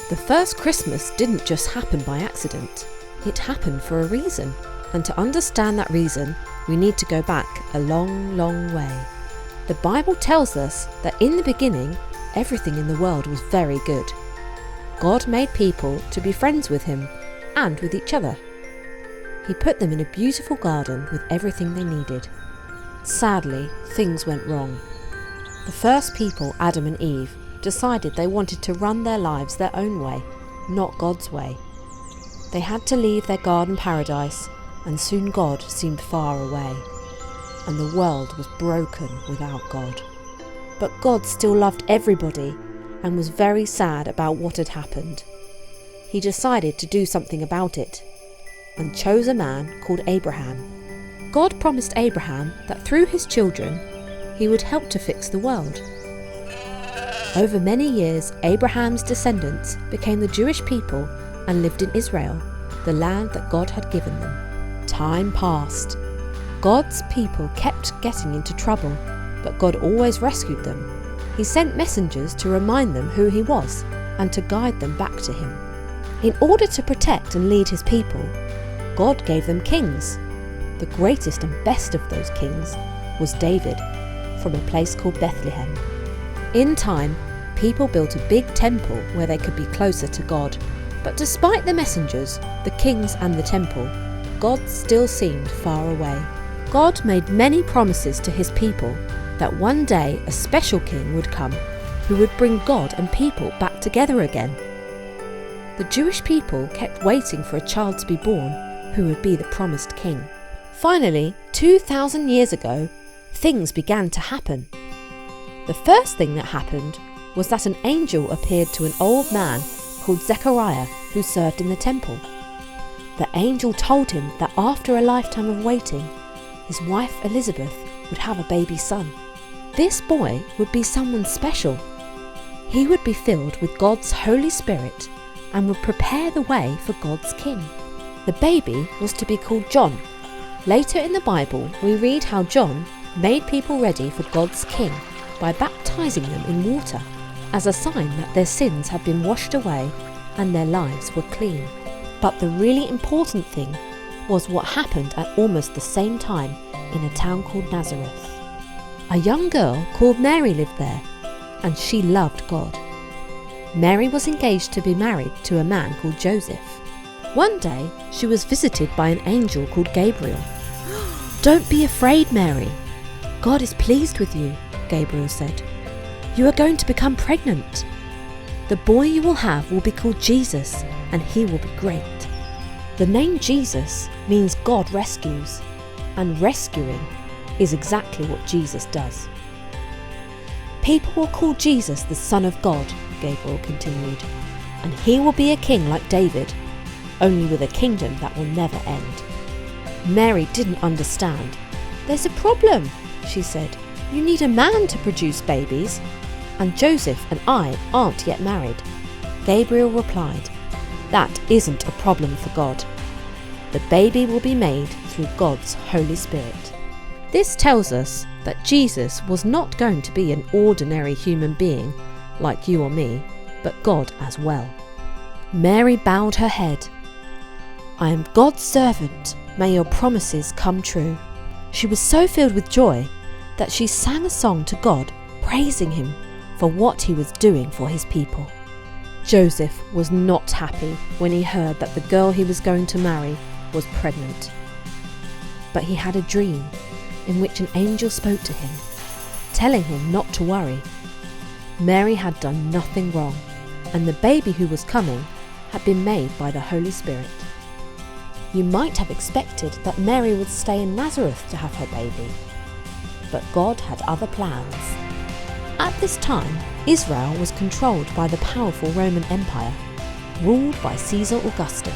The first Christmas didn't just happen by accident. It happened for a reason. And to understand that reason, we need to go back a long, long way. The Bible tells us that in the beginning, everything in the world was very good. God made people to be friends with him and with each other. He put them in a beautiful garden with everything they needed. Sadly, things went wrong. The first people, Adam and Eve, decided they wanted to run their lives their own way, not God's way. They had to leave their garden paradise, and soon God seemed far away, and the world was broken without God. But God still loved everybody and was very sad about what had happened. He decided to do something about it and chose a man called Abraham. God promised Abraham that through his children, he would help to fix the world. Over many years, Abraham's descendants became the Jewish people and lived in Israel, the land that God had given them. Time passed. God's people kept getting into trouble, but God always rescued them. He sent messengers to remind them who he was and to guide them back to him. In order to protect and lead his people, God gave them kings. The greatest and best of those kings was David, from a place called Bethlehem. In time, people built a big temple where they could be closer to God. But despite the messengers, the kings and the temple, God still seemed far away. God made many promises to his people that one day a special king would come who would bring God and people back together again. The Jewish people kept waiting for a child to be born who would be the promised king. Finally, 2,000 years ago, things began to happen. The first thing that happened was that an angel appeared to an old man called Zechariah who served in the temple. The angel told him that after a lifetime of waiting, his wife Elizabeth would have a baby son. This boy would be someone special. He would be filled with God's Holy Spirit and would prepare the way for God's king. The baby was to be called John. Later in the Bible, we read how John made people ready for God's king by baptizing them in water as a sign that their sins had been washed away and their lives were clean. But the really important thing was what happened at almost the same time in a town called Nazareth. A young girl called Mary lived there, and she loved God. Mary was engaged to be married to a man called Joseph. One day, she was visited by an angel called Gabriel. "Don't be afraid, Mary. God is pleased with you," Gabriel said. "You are going to become pregnant. The boy you will have will be called Jesus, and he will be great." The name Jesus means God rescues, and rescuing is exactly what Jesus does. "People will call Jesus the Son of God," Gabriel continued, "and he will be a king like David, only with a kingdom that will never end." Mary didn't understand. "There's a problem," she said. "You need a man to produce babies, and Joseph and I aren't yet married." Gabriel replied, "That isn't a problem for God. The baby will be made through God's Holy Spirit." This tells us that Jesus was not going to be an ordinary human being like you or me, but God as well. Mary bowed her head. "I am God's servant. May your promises come true." She was so filled with joy that she sang a song to God, praising him for what he was doing for his people. Joseph was not happy when he heard that the girl he was going to marry was pregnant. But he had a dream in which an angel spoke to him, telling him not to worry. Mary had done nothing wrong, and the baby who was coming had been made by the Holy Spirit. You might have expected that Mary would stay in Nazareth to have her baby, but God had other plans. At this time, Israel was controlled by the powerful Roman Empire, ruled by Caesar Augustus.